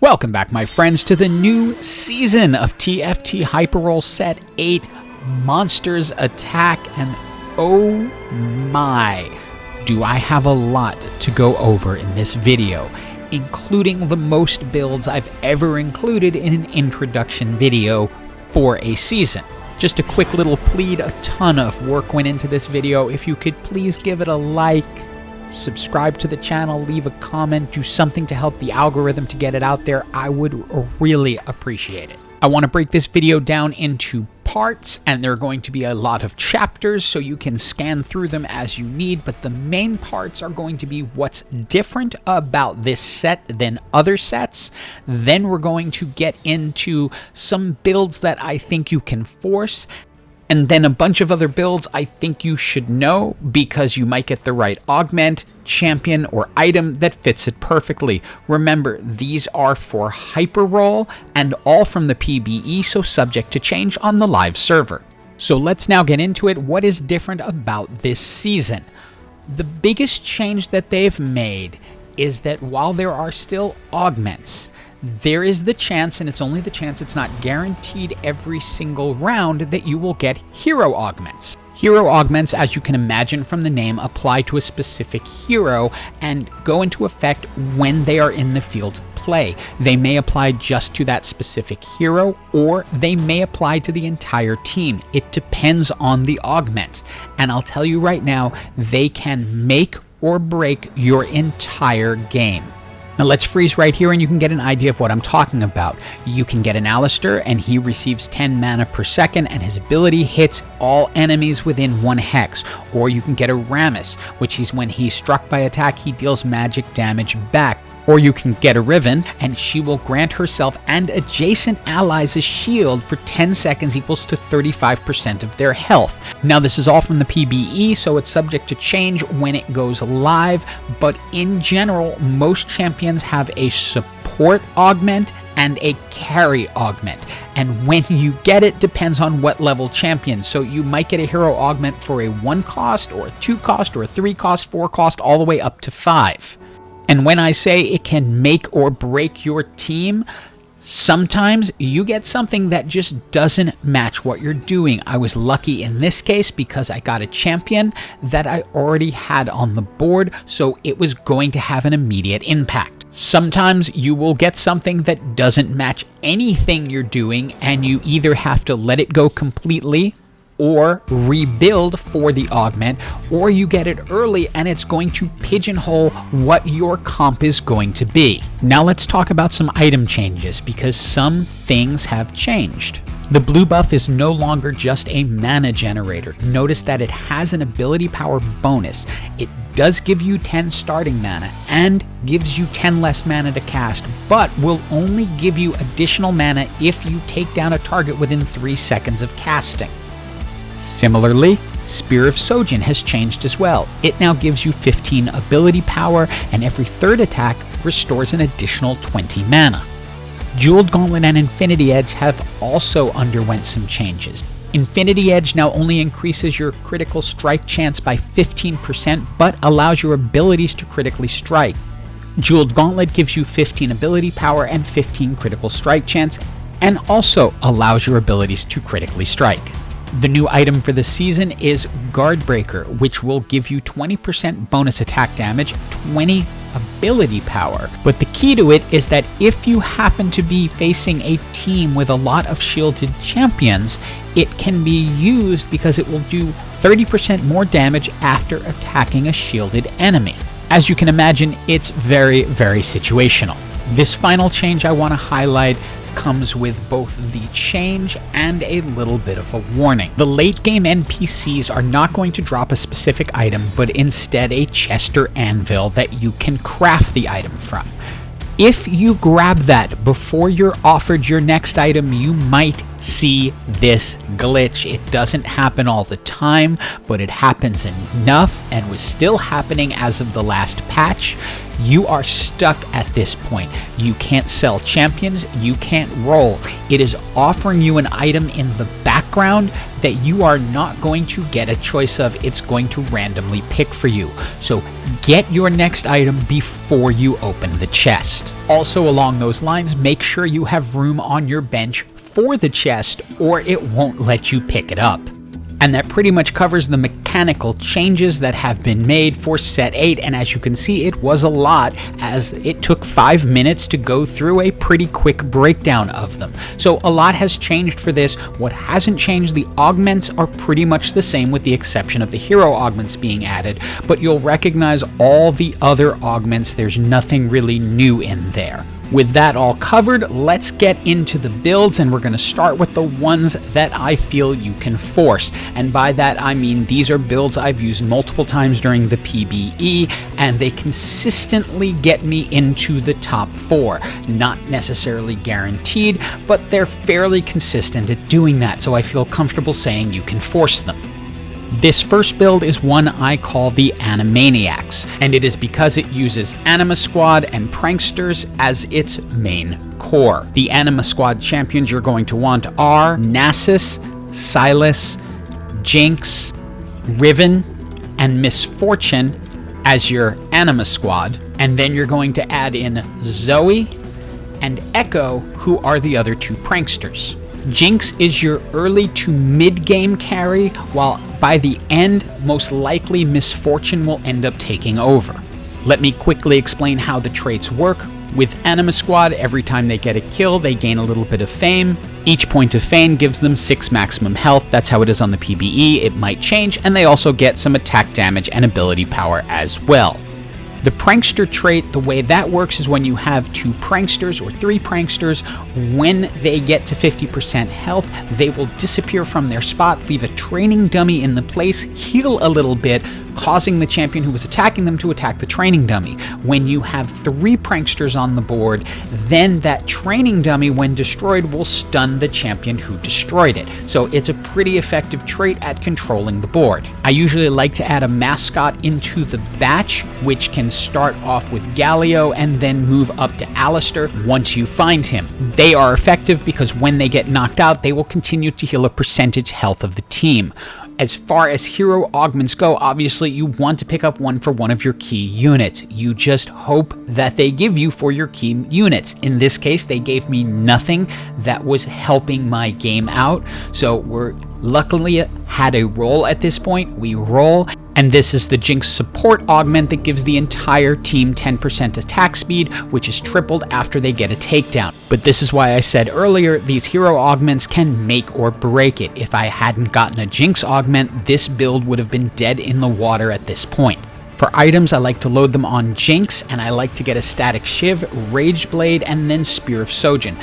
Welcome back, my friends, to the new season of TFT Hyperroll Set 8 Monsters Attack, and oh my, do I have a lot to go over in this video, including the most builds I've ever included in an introduction video for a season. Just a quick little plead, a ton of work went into this video. If you could please give it a like, subscribe to the channel, leave a comment, do something to help the algorithm to get it out there, I would really appreciate it. I want to break this video down into parts, and there are going to be a lot of chapters, so you can scan through them as you need, but the main parts are going to be what's different about this set than other sets. Then we're going to get into some builds that I think you can force, and then a bunch of other builds I think you should know because you might get the right augment, champion, or item that fits it perfectly. Remember, these are for hyperroll and all from the PBE, so subject to change on the live server. So let's now get into it. What is different about this season? The biggest change that they've made is that while there are still augments, there is the chance, and it's only the chance, it's not guaranteed every single round, that you will get hero augments. Hero augments, as you can imagine from the name, apply to a specific hero and go into effect when they are in the field of play. They may apply just to that specific hero, or they may apply to the entire team. It depends on the augment. And I'll tell you right now, they can make or break your entire game. Now let's freeze right here and you can get an idea of what I'm talking about. You can get an Alistair and he receives 10 mana per second and his ability hits all enemies within 1 hex. Or you can get a Rammus, which is when he's struck by attack, he deals magic damage back. Or you can get a Riven, and she will grant herself and adjacent allies a shield for 10 seconds equals to 35% of their health. Now this is all from the PBE, so it's subject to change when it goes live, but in general, most champions have a support augment and a carry augment. And when you get it, depends on what level champion. So you might get a hero augment for a 1 cost, or a 2 cost, or a 3 cost, 4 cost, all the way up to 5. And when I say it can make or break your team, sometimes you get something that just doesn't match what you're doing. I was lucky in this case because I got a champion that I already had on the board, so it was going to have an immediate impact. Sometimes you will get something that doesn't match anything you're doing, and you either have to let it go completely or rebuild for the augment, or you get it early and it's going to pigeonhole what your comp is going to be. Now let's talk about some item changes, because some things have changed. The blue buff is no longer just a mana generator. Notice that it has an ability power bonus. It does give you 10 starting mana and gives you 10 less mana to cast, but will only give you additional mana if you take down a target within 3 seconds of casting. Similarly, Spear of Sojin has changed as well. It now gives you 15 ability power, and every third attack restores an additional 20 mana. Jeweled Gauntlet and Infinity Edge have also underwent some changes. Infinity Edge now only increases your critical strike chance by 15%, but allows your abilities to critically strike. Jeweled Gauntlet gives you 15 ability power and 15 critical strike chance, and also allows your abilities to critically strike. The new item for this season is Guardbreaker, which will give you 20% bonus attack damage, 20 ability power. But the key to it is that if you happen to be facing a team with a lot of shielded champions, it can be used because it will do 30% more damage after attacking a shielded enemy. As you can imagine, it's very, very situational. This final change I want to highlight comes with both the change and a little bit of a warning. The late game NPCs are not going to drop a specific item, but instead a chest or anvil that you can craft the item from. If you grab that before you're offered your next item, you might see this glitch. It doesn't happen all the time, but it happens enough and was still happening as of the last patch. you are stuck at this point. You can't sell champions, you can't roll. It is offering you an item in the background that you are not going to get a choice of. It's going to randomly pick for you. So get your next item before you open the chest. Also along those lines, make sure you have room on your bench for the chest or it won't let you pick it up. And that pretty much covers the mechanical changes that have been made for set 8, and as you can see, it was a lot, as it took 5 minutes to go through a pretty quick breakdown of them. So a lot has changed for this. What hasn't changed, the augments are pretty much the same with the exception of the hero augments being added, but you'll recognize all the other augments. There's nothing really new in there. With that all covered, let's get into the builds, and we're going to start with the ones that I feel you can force. And by that I mean these are builds I've used multiple times during the PBE, and they consistently get me into the top 4. Not necessarily guaranteed, but they're fairly consistent at doing that, so I feel comfortable saying you can force them. This first build is one I call the Animaniacs, and it is because it uses Anima Squad and Pranksters as its main core. The Anima Squad champions you're going to want are Nasus, Silas, Jinx, Riven, and Misfortune as your Anima Squad, and then you're going to add in Zoe and Echo, who are the other 2 Pranksters. Jinx is your early to mid-game carry, while by the end, most likely Misfortune will end up taking over. Let me quickly explain how the traits work. With Anima Squad, every time they get a kill, they gain a little bit of fame. Each point of fame gives them 6 maximum health. That's how it is on the PBE. It might change, and they also get some attack damage and ability power as well. The Prankster trait, the way that works is when you have 2 Pranksters or 3 Pranksters, when they get to 50% health, they will disappear from their spot, leave a training dummy in the place, heal a little bit, causing the champion who was attacking them to attack the training dummy. When you have 3 Pranksters on the board, then that training dummy, when destroyed, will stun the champion who destroyed it. So it's a pretty effective trait at controlling the board. I usually like to add a mascot into the batch, which can start off with Galio and then move up to Alistair once you find him. They are effective because when they get knocked out, they will continue to heal a percentage health of the team. As far as hero augments go, obviously you want to pick up one for one of your key units. You just hope that they give you for your key units. In this case, they gave me nothing that was helping my game out. So we're luckily had a roll at this point. We roll. And this is the Jinx support augment that gives the entire team 10% attack speed, which is tripled after they get a takedown. But this is why I said earlier, these hero augments can make or break it. If I hadn't gotten a Jinx augment, this build would have been dead in the water at this point. For items, I like to load them on Jinx, and I like to get a Static Shiv, Rage Blade, and then Spear of Sojin.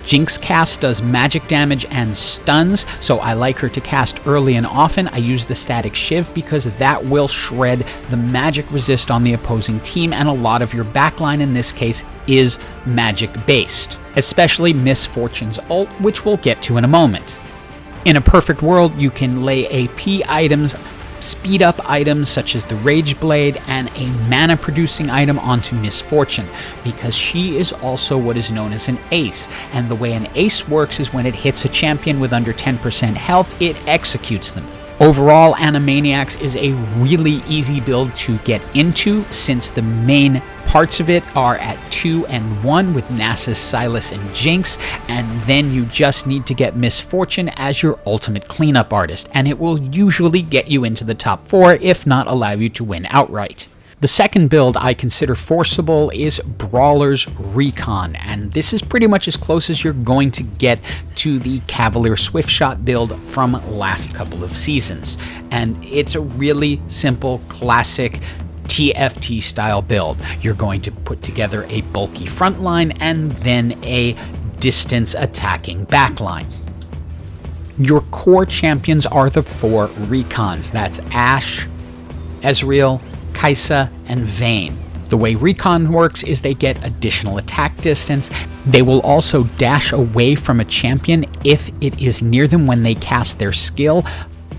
Jinx cast does magic damage and stuns, so I like her to cast early and often. I use the Static Shiv because that will shred the magic resist on the opposing team, and a lot of your backline in this case is magic based, especially Misfortune's ult, which we'll get to in a moment. In a perfect world, you can lay AP items, speed up items such as the Rage Blade, and a mana producing item onto Misfortune, because she is also what is known as an ace, and the way an ace works is when it hits a champion with under 10% health, it executes them. Overall, Animaniacs is a really easy build to get into, since the main parts of it are at 2 and 1 with Nasus, Silas, and Jinx, and then you just need to get Misfortune as your ultimate cleanup artist, and it will usually get you into the top 4, if not allow you to win outright. The second build I consider forcible is Brawler's Recon, and this is pretty much as close as you're going to get to the Cavalier Swiftshot build from last couple of seasons. And it's a really simple, classic TFT style build. You're going to put together a bulky front line and then a distance attacking backline. Your core champions are the 4 Recons. That's Ashe, Ezreal, Kaisa, and Vayne. The way Recon works is they get additional attack distance. They will also dash away from a champion if it is near them when they cast their skill.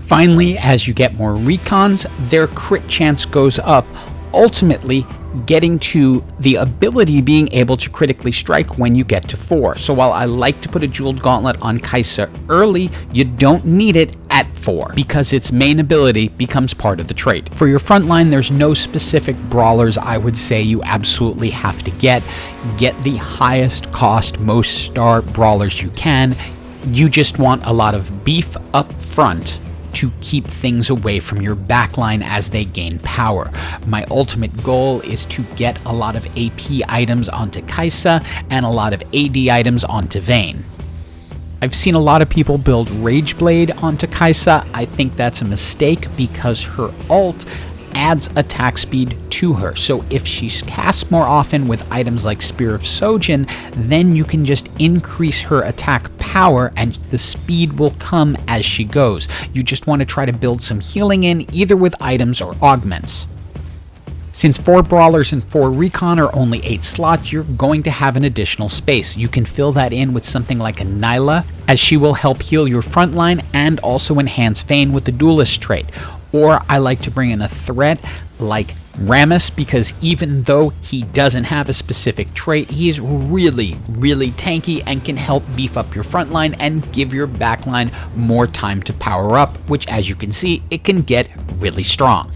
Finally, as you get more Recons, their crit chance goes up. ultimately getting to the ability being able to critically strike when you get to 4. So while I like to put a jeweled gauntlet on Kaisa early, you don't need it at 4 because its main ability becomes part of the trait. For your front line, there's no specific brawlers I would say you absolutely have to get. Get the highest cost, most star brawlers you can. You just want a lot of beef up front to keep things away from your backline as they gain power. My ultimate goal is to get a lot of AP items onto Kaisa and a lot of AD items onto Vayne. I've seen a lot of people build Rageblade onto Kaisa. I think that's a mistake because her ult adds attack speed to her. So if she casts more often with items like Spear of Sojin, then you can just increase her attack power and the speed will come as she goes. You just want to try to build some healing in, either with items or augments. Since 4 Brawlers and 4 Recon are only 8 slots, you're going to have an additional space. You can fill that in with something like a Nyla, as she will help heal your front line and also enhance Vayne with the Duelist trait. Or I like to bring in a threat like Rammus, because even though he doesn't have a specific trait, he's really, really tanky and can help beef up your front line and give your back line more time to power up, which, as you can see, it can get really strong.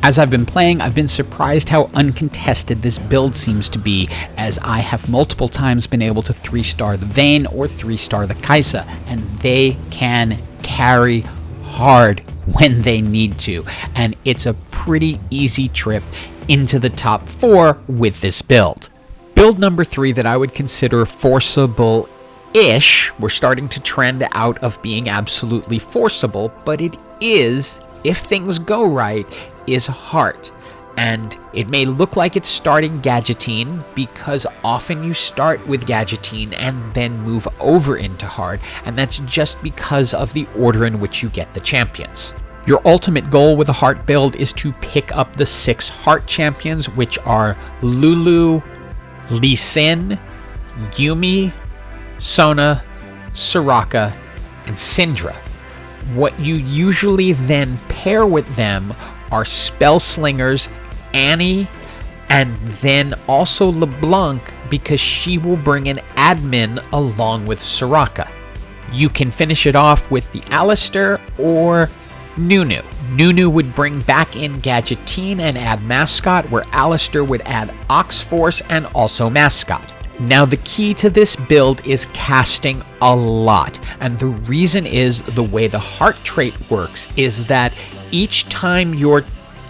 As I've been playing, I've been surprised how uncontested this build seems to be, as I have multiple times been able to 3-star the Vayne or 3-star the Kaisa, and they can carry hard when they need to, and it's a pretty easy trip into the top 4 with this build. Build number 3 that I would consider forcible-ish, we're starting to trend out of being absolutely forcible, but it is, if things go right, is Heart. And it may look like it's starting Gadgettine, because often you start with Gadgettine and then move over into Heart, and that's just because of the order in which you get the champions. Your ultimate goal with a Heart build is to pick up the 6 Heart champions, which are Lulu, Lee Sin, Yumi, Sona, Soraka, and Syndra. What you usually then pair with them are Spellslingers, Annie, and then also LeBlanc, because she will bring an A.D.M.I.N along with Soraka. You can finish it off with the Alistair or Nunu. Nunu would bring back in Gadgettine and add Mascot, where Alistair would add Ox-Force and also Mascot. Now the key to this build is casting a lot, and the reason is the way the Heart trait works is that each time your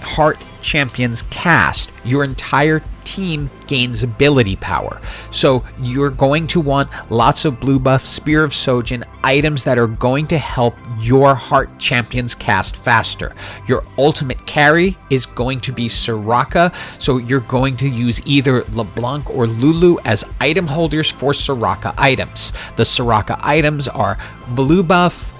Heart champions cast, your entire team gains ability power. So you're going to want lots of blue buff, Spear of Sojin, items that are going to help your Heart champions cast faster. Your ultimate carry is going to be Soraka, so you're going to use either LeBlanc or Lulu as item holders for Soraka items. The Soraka items are blue buff,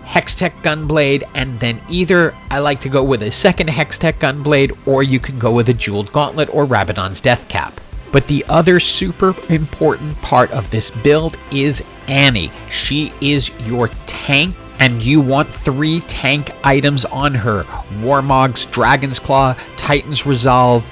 Hextech Gunblade, and then either I like to go with a second Hextech Gunblade, or you can go with a Jeweled Gauntlet or Rabadon's Death Cap. But the other super important part of this build is Annie. She is your tank, and you want 3 tank items on her. Warmog's Dragon's Claw, Titan's Resolve,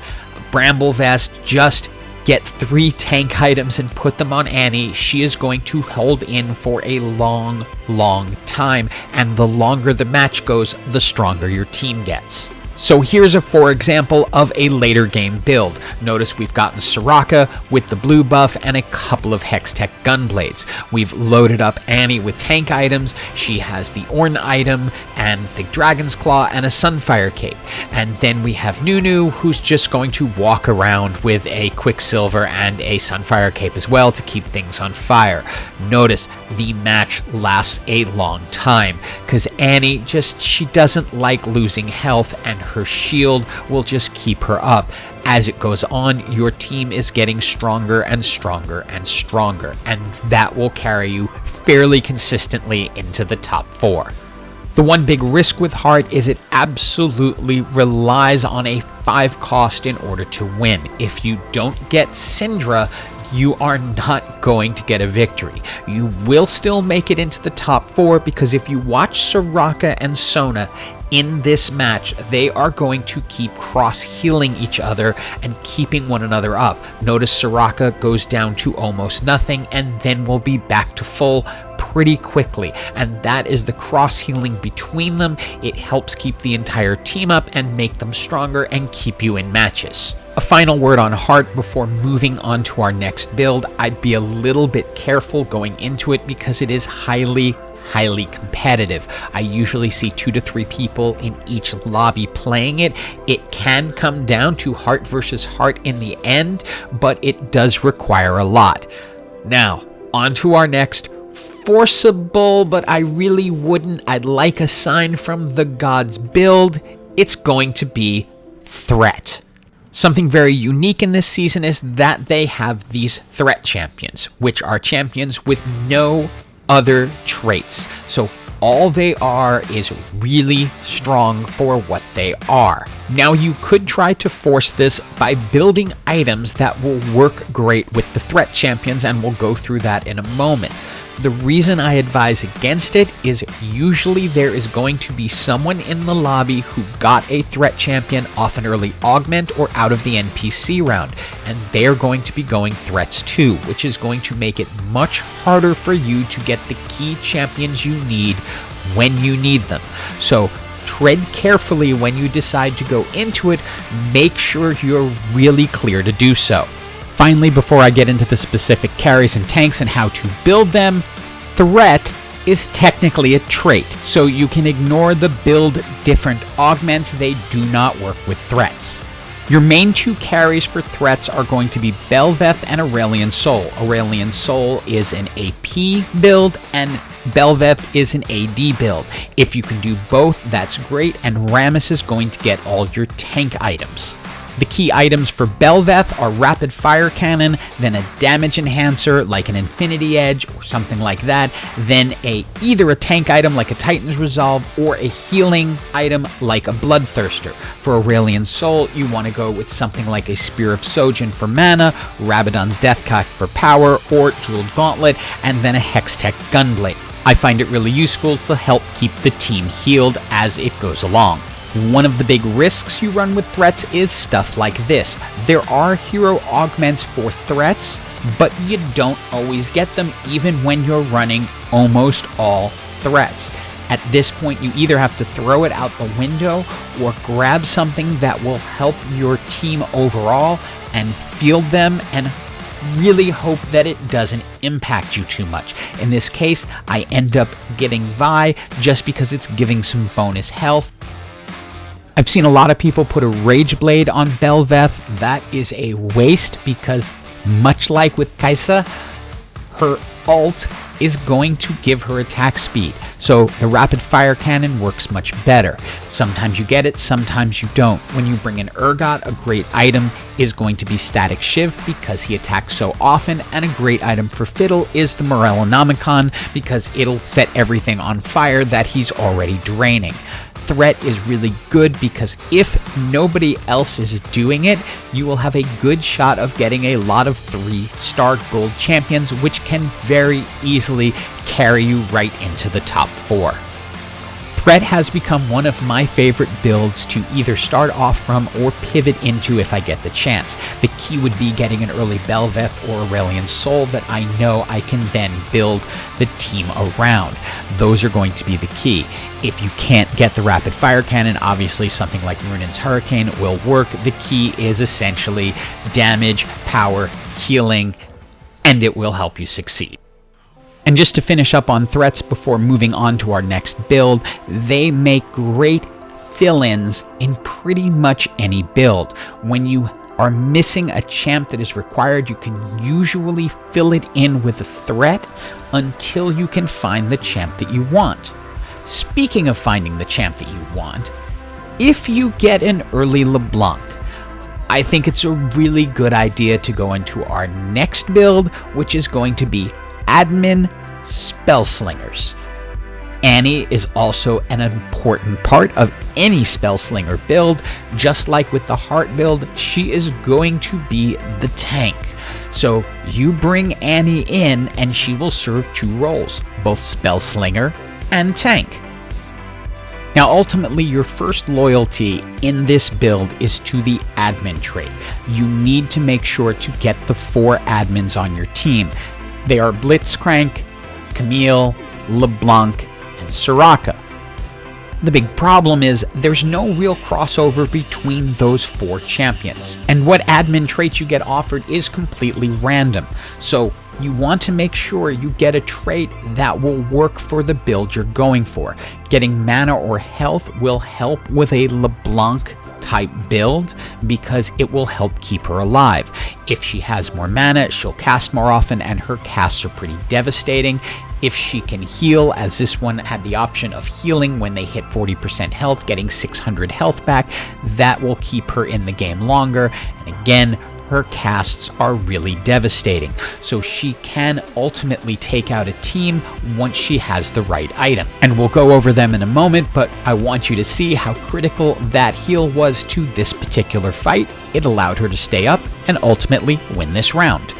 Bramble Vest. Just get 3 tank items and put them on Annie. She is going to hold in for a long, long time, and the longer the match goes, the stronger your team gets. So here's a for example of a later game build. Notice we've got the Soraka with the blue buff and a couple of Hextech Gunblades. We've loaded up Annie with tank items. She has the Ornn item and the Dragon's Claw and a Sunfire Cape. And then we have Nunu, who's just going to walk around with a Quicksilver and a Sunfire Cape as well to keep things on fire. Notice the match lasts a long time because Annie she doesn't like losing health, and her shield will just keep her up. As it goes on, your team is getting stronger and stronger and stronger, and that will carry you fairly consistently into the top 4. The one big risk with Heart is it absolutely relies on a 5 cost in order to win. If you don't get Syndra, you are not going to get a victory. You will still make it into the top 4 because if you watch Soraka and Sona, in this match, they are going to keep cross-healing each other and keeping one another up. Notice Soraka goes down to almost nothing and then will be back to full pretty quickly, and that is the cross-healing between them. It helps keep the entire team up and make them stronger and keep you in matches. A final word on Heart before moving on to our next build. I'd be a little bit careful going into it because it is highly competitive. I usually see 2 to 3 people in each lobby playing it. It can come down to Heart versus Heart in the end, but it does require a lot. Now, on to our next forcible, but I really wouldn't. I'd like a sign from the gods build. It's going to be Threat. Something very unique in this season is that they have these threat champions, which are champions with no other traits. So all they are is really strong for what they are. Now you could try to force this by building items that will work great with the threat champions, and we'll go through that in a moment. The reason I advise against it is usually there is going to be someone in the lobby who got a threat champion off an early augment or out of the NPC round, and they're going to be going threats too, which is going to make it much harder for you to get the key champions you need when you need them. So tread carefully when you decide to go into it. Make sure you're really clear to do so. Finally, before I get into the specific carries and tanks and how to build them, Threat is technically a trait, so you can ignore the build different augments. They do not work with threats. Your main 2 carries for threats are going to be Belveth and Aurelion Sol. Aurelion Sol is an AP build and Belveth is an AD build. If you can do both, that's great, and Rammus is going to get all your tank items. The key items for Belveth are Rapid Fire Cannon, then a damage enhancer like an Infinity Edge or something like that, then either a tank item like a Titan's Resolve or a healing item like a Bloodthirster. For Aurelion Sol, you want to go with something like a Spear of Sojin for mana, Rabadon's Deathcock for power, or Jeweled Gauntlet, and then a Hextech Gunblade. I find it really useful to help keep the team healed as it goes along. One of the big risks you run with threats is stuff like this. There are hero augments for threats, but you don't always get them even when you're running almost all threats. At this point, you either have to throw it out the window or grab something that will help your team overall and field them and really hope that it doesn't impact you too much. In this case, I end up getting Vi just because it's giving some bonus health. I've seen a lot of people put a Rage Blade on Belveth. That is a waste because, much like with Kaisa, her ult is going to give her attack speed. So the Rapid Fire Cannon works much better. Sometimes you get it, sometimes you don't. When you bring in Urgot, a great item is going to be Static Shiv because he attacks so often, and a great item for Fiddle is the Morellonomicon because it'll set everything on fire that he's already draining. Threat is really good because if nobody else is doing it, you will have a good shot of getting a lot of 3-star gold champions, which can very easily carry you right into the top 4. Threat has become one of my favorite builds to either start off from or pivot into if I get the chance. The key would be getting an early Belveth or Aurelion Sol that I know I can then build the team around. Those are going to be the key. If you can't get the Rapid Fire Cannon, obviously something like Runan's Hurricane will work. The key is essentially damage, power, healing, and it will help you succeed. And just to finish up on threats before moving on to our next build, they make great fill-ins in pretty much any build. When you are missing a champ that is required, you can usually fill it in with a threat until you can find the champ that you want. Speaking of finding the champ that you want, if you get an early LeBlanc, I think it's a really good idea to go into our next build, which is going to be A.D.M.I.N. Spellslingers. Annie is also an important part of any Spellslinger build. Just like with the Heart build, she is going to be the tank. So you bring Annie in and she will serve 2 roles, both Spellslinger and tank. Now ultimately your first loyalty in this build is to the admin trait. You need to make sure to get the 4 admins on your team. They are Blitzcrank, Camille, LeBlanc, and Soraka. The big problem is there's no real crossover between those 4 champions, and what admin traits you get offered is completely random. So you want to make sure you get a trait that will work for the build you're going for. Getting mana or health will help with a LeBlanc type build because it will help keep her alive. If she has more mana, she'll cast more often, and her casts are pretty devastating. If she can heal, as this one had the option of healing when they hit 40% health, getting 600 health back, that will keep her in the game longer. And again, her casts are really devastating, so she can ultimately take out a team once she has the right item. And we'll go over them in a moment, but I want you to see how critical that heal was to this particular fight. It allowed her to stay up and ultimately win this round.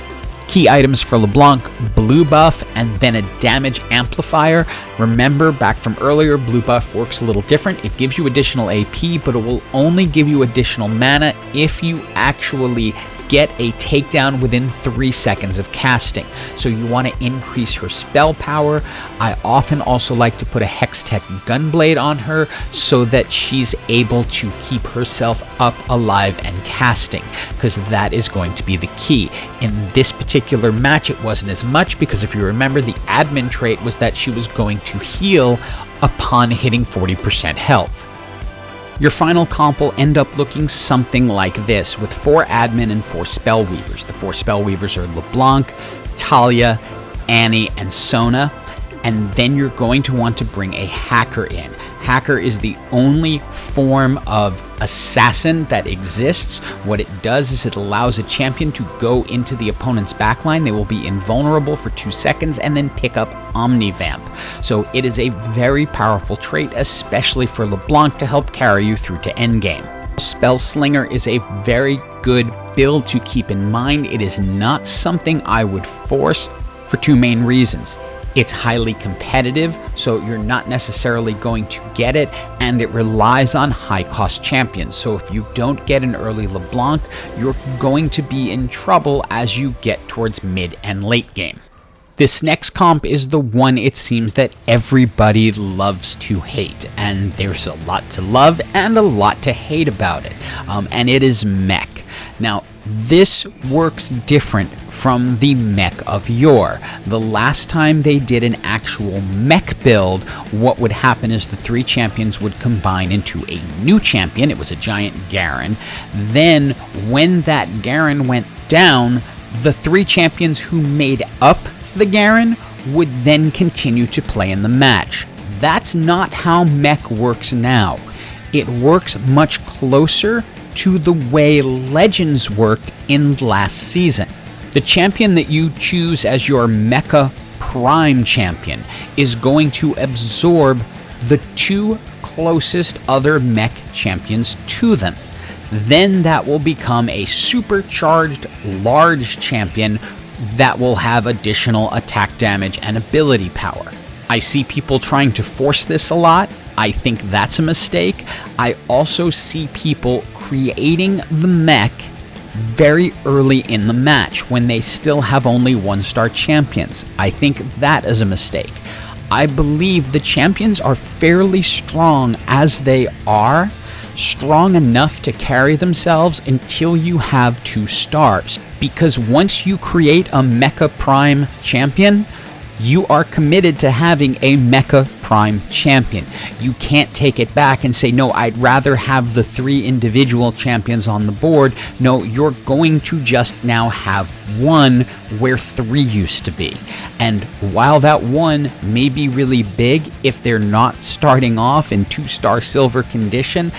Key items for LeBlanc: blue buff and then a damage amplifier. Remember, back from earlier, blue buff works a little different. It gives you additional AP, but it will only give you additional mana if you actually get a takedown within 3 seconds of casting. So you want to increase her spell power. I often also like to put a Hextech Gunblade on her so that she's able to keep herself up, alive, and casting, because that is going to be the key. In this particular match, it wasn't as much, because if you remember, the admin trait was that she was going to heal upon hitting 40% health. Your final comp will end up looking something like this, with 4 admin and 4 spellweavers. The 4 spellweavers are LeBlanc, Talia, Annie, and Sona. And then you're going to want to bring a hacker in. Hacker is the only form of assassin that exists. What it does is it allows a champion to go into the opponent's backline. They will be invulnerable for 2 seconds and then pick up Omnivamp. So it is a very powerful trait, especially for LeBlanc, to help carry you through to endgame. Spellslinger is a very good build to keep in mind. It is not something I would force for 2 main reasons. It's highly competitive, so you're not necessarily going to get it, and it relies on high-cost champions. So if you don't get an early LeBlanc, you're going to be in trouble as you get towards mid and late game. This next comp is the one it seems that everybody loves to hate, and there's a lot to love and a lot to hate about it, and it is Mech. Now, this works different from the Mech of yore. The last time they did an actual Mech build, what would happen is the 3 champions would combine into a new champion. It was a giant Garen. Then, when that Garen went down, the 3 champions who made up the Garen would then continue to play in the match. That's not how Mech works now. It works much closer to the way Legends worked in last season. The champion that you choose as your Mecha Prime champion is going to absorb the 2 closest other Mech champions to them. Then that will become a supercharged large champion that will have additional attack damage and ability power. I see people trying to force this a lot. I think that's a mistake. I also see people creating the Mech very early in the match when they still have only 1-star champions. I think that is a mistake. I believe the champions are fairly strong as they are, strong enough to carry themselves until you have 2 stars. Because once you create a Mecha Prime champion, you are committed to having a Mecha Prime champion. You can't take it back and say, no, I'd rather have the 3 individual champions on the board. No, you're going to just now have 1 where 3 used to be. And while that 1 may be really big, if they're not starting off in 2-star silver condition,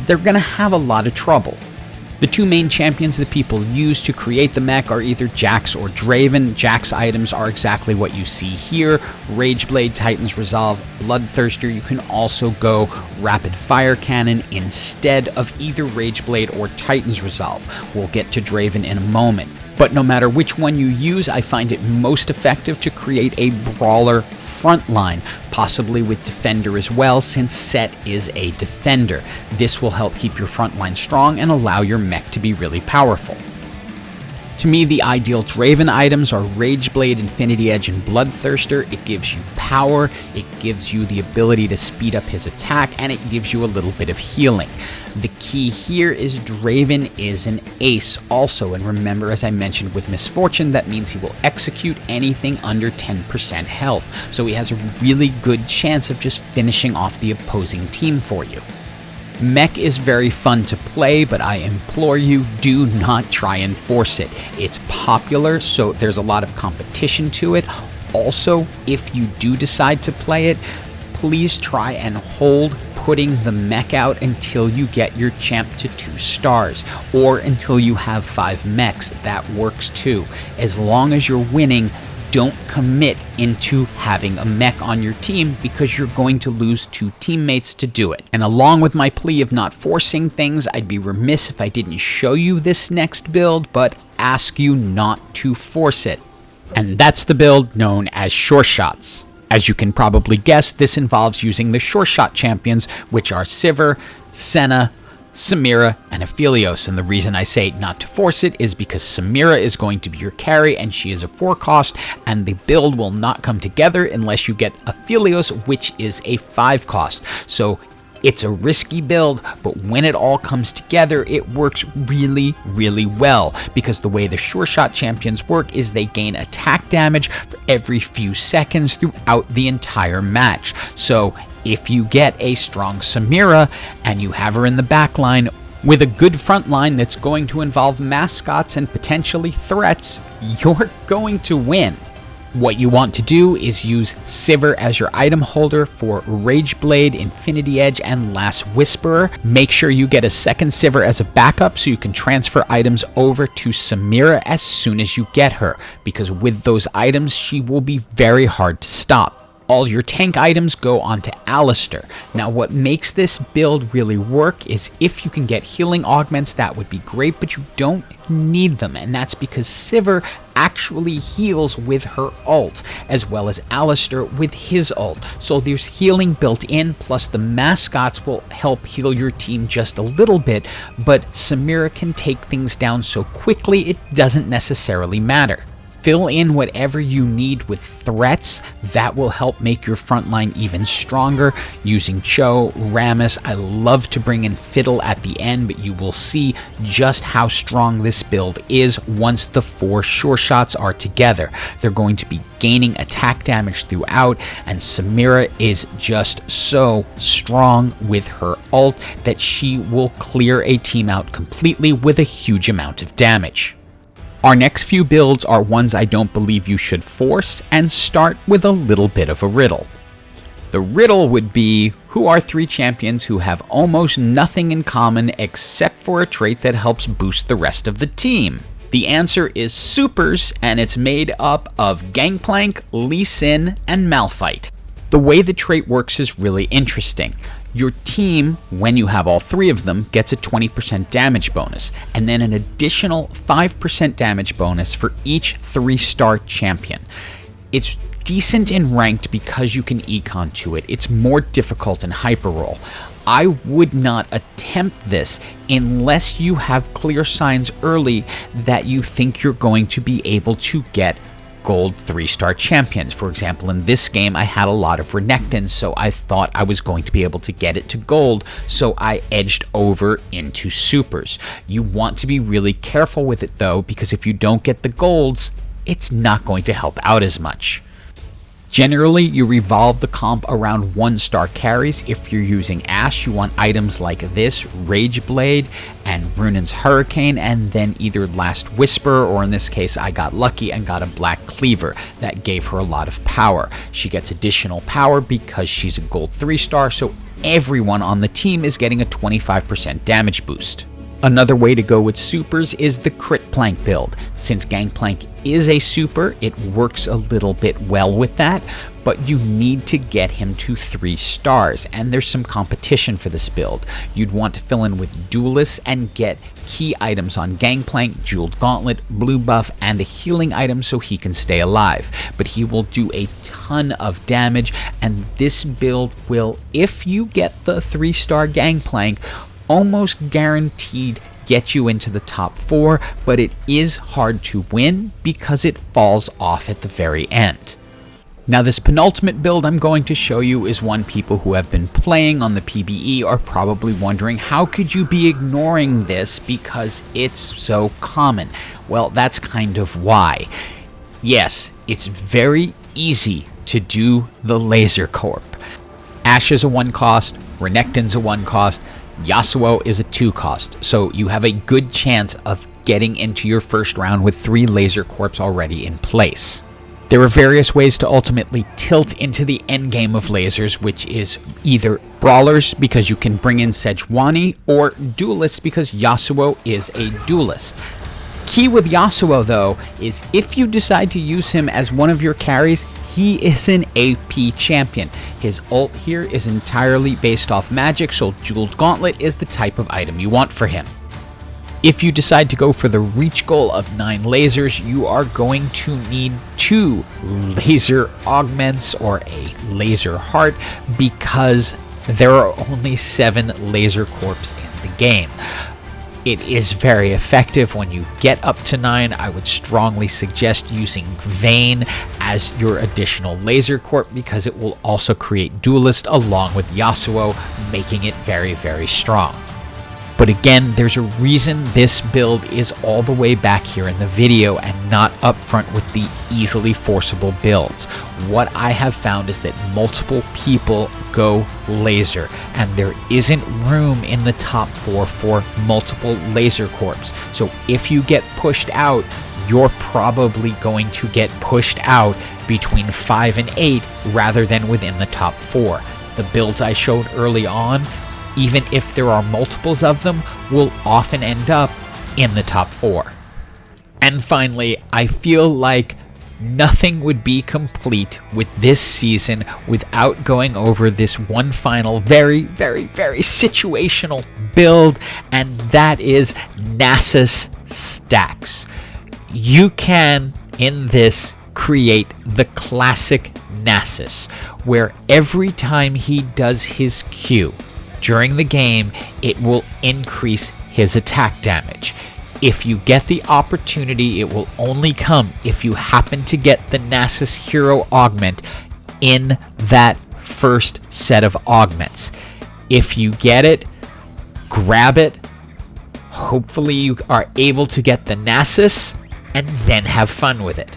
they're going to have a lot of trouble. The 2 main champions that people use to create the Mech are either Jax or Draven. Jax items are exactly what you see here: Rageblade, Titan's Resolve, Bloodthirster. You can also go Rapid Fire Cannon instead of either Rageblade or Titan's Resolve. We'll get to Draven in a moment. But no matter which one you use, I find it most effective to create a Brawler front line, possibly with defender as well, since Set is a defender. This will help keep your front line strong and allow your mech to be really powerful. To me, the ideal Draven items are Rageblade, Infinity Edge, and Bloodthirster. It gives you power, it gives you the ability to speed up his attack, and it gives you a little bit of healing. The key here is Draven is an ace also, and remember, as I mentioned with Misfortune, that means he will execute anything under 10% health, so he has a really good chance of just finishing off the opposing team for you. Mech is very fun to play, but I implore you, do not try and force it. It's popular, so there's a lot of competition to it. Also, if you do decide to play it, please try and hold putting the mech out until you get your champ to 2 stars, or until you have 5 mechs. That works too. As long as you're winning, don't commit into having a mech on your team, because you're going to lose 2 teammates to do it. And along with my plea of not forcing things, I'd be remiss if I didn't show you this next build, but ask you not to force it. And that's the build known as Sureshots. As you can probably guess, this involves using the Sureshot champions, which are Sivir, Senna, Samira, and Aphelios, and the reason I say not to force it is because Samira is going to be your carry, and she is a 4 cost, and the build will not come together unless you get Aphelios, which is a 5 cost. So it's a risky build, but when it all comes together, it works really, really well, because the way the Sureshot champions work is they gain attack damage for every few seconds throughout the entire match. So if you get a strong Samira and you have her in the back line with a good front line that's going to involve mascots and potentially threats, you're going to win. What you want to do is use Sivir as your item holder for Rageblade, Infinity Edge, and Last Whisperer. Make sure you get a second Sivir as a backup so you can transfer items over to Samira as soon as you get her, because with those items, she will be very hard to stop. All your tank items go onto Alistar. Now, what makes this build really work is if you can get healing augments, that would be great, but you don't need them, and that's because Sivir actually heals with her ult, as well as Alistar with his ult. So there's healing built in, plus the mascots will help heal your team just a little bit, but Samira can take things down so quickly it doesn't necessarily matter. Fill in whatever you need with threats. That will help make your front line even stronger using Cho, Rammus. I love to bring in Fiddle at the end, but you will see just how strong this build is once the 4 Sureshots are together. They're going to be gaining attack damage throughout, and Samira is just so strong with her ult that she will clear a team out completely with a huge amount of damage. Our next few builds are ones I don't believe you should force, and start with a little bit of a riddle. The riddle would be, who are 3 champions who have almost nothing in common except for a trait that helps boost the rest of the team? The answer is Supers, and it's made up of Gangplank, Lee Sin, and Malphite. The way the trait works is really interesting. Your team, when you have all 3 of them, gets a 20% damage bonus, and then an additional 5% damage bonus for each 3-star champion. It's decent in ranked because you can econ to it. It's more difficult in hyperroll. I would not attempt this unless you have clear signs early that you think you're going to be able to get gold 3-star champions. For example, in this game, I had a lot of Renekton, so I thought I was going to be able to get it to gold, so I edged over into supers. You want to be really careful with it though, because if you don't get the golds, it's not going to help out as much. Generally, you revolve the comp around 1-star carries. If you're using Ashe, you want items like this, Rageblade and Runan's Hurricane, and then either Last Whisper, or in this case, I got lucky and got a Black Cleaver. That gave her a lot of power. She gets additional power because she's a gold 3-star, so everyone on the team is getting a 25% damage boost. Another way to go with supers is the Critplank build. Since Gangplank is a super, it works a little bit well with that, but you need to get him to 3 stars, and there's some competition for this build. You'd want to fill in with duelists and get key items on Gangplank, Jeweled Gauntlet, blue buff, and a healing item so he can stay alive. But he will do a ton of damage, and this build will, if you get the 3-star Gangplank, almost guaranteed get you into the top 4, but it is hard to win because it falls off at the very end. Now, this penultimate build I'm going to show you is one people who have been playing on the PBE are probably wondering, how could you be ignoring this because it's so common? Well, that's kind of why. Yes, it's very easy to do the Laser Corp. Ashe is a 1 cost, Renekton's a 1 cost, Yasuo is a 2 cost, so you have a good chance of getting into your first round with 3 Laser Corps already in place. There are various ways to ultimately tilt into the endgame of lasers, which is either Brawlers, because you can bring in Sejuani, or Duelists, because Yasuo is a duelist. Key with Yasuo, though, is if you decide to use him as one of your carries, he is an AP champion. His ult here is entirely based off magic, so Jeweled Gauntlet is the type of item you want for him. If you decide to go for the reach goal of 9 lasers, you are going to need 2 laser augments or a laser heart because there are only 7 laser corps in the game. It is very effective when you get up to 9. I would strongly suggest using Vayne as your additional laser corp because it will also create duelist along with Yasuo, making it very, very strong. But again, there's a reason this build is all the way back here in the video and not up front with the easily forceable builds. What I have found is that multiple people go laser, and there isn't room in the top 4 for multiple laser corps. So if you get pushed out, you're probably going to get pushed out between 5 and 8 rather than within the top 4. The builds I showed early on, even if there are multiples of them, will often end up in the top 4. And finally, I feel like nothing would be complete with this season without going over this one final very, very, very situational build, and that is Nasus stacks. You can, in this, create the classic Nasus, where every time he does his Q, during the game, it will increase his attack damage. If you get the opportunity, it will only come if you happen to get the Nasus hero augment in that first set of augments. If you get it, grab it. Hopefully you are able to get the Nasus and then have fun with it.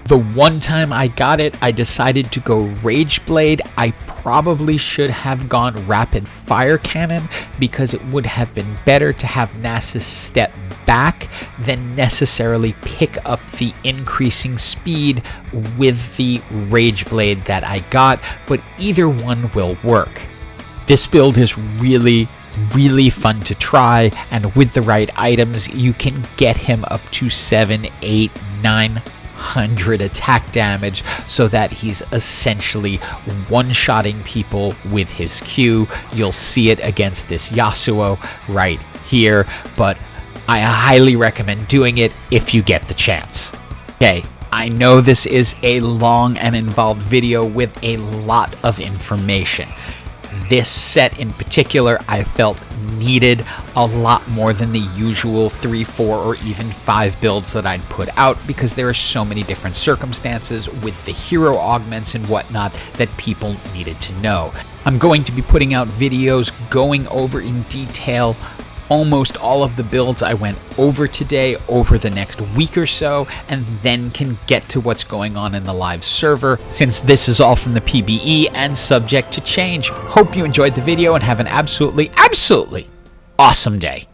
The one time I got it, I decided to go Rage Blade. I probably should have gone Rapid Fire Cannon because it would have been better to have Nasus step back than necessarily pick up the increasing speed with the Rage Blade that I got, but either one will work. This build is really fun to try, and with the right items, you can get him up to 7, 8, 900 attack damage so that he's essentially one-shotting people with his Q. You'll see it against this Yasuo right here, but I highly recommend doing it if you get the chance. Okay, I know this is a long and involved video with a lot of information. This set in particular I felt needed a lot more than the usual 3, 4, or even 5 builds that I'd put out because there are so many different circumstances with the hero augments and whatnot that people needed to know. I'm going to be putting out videos going over in detail almost all of the builds I went over today over the next week or so, and then can get to what's going on in the live server, since this is all from the PBE and subject to change. Hope you enjoyed the video and have an absolutely awesome day.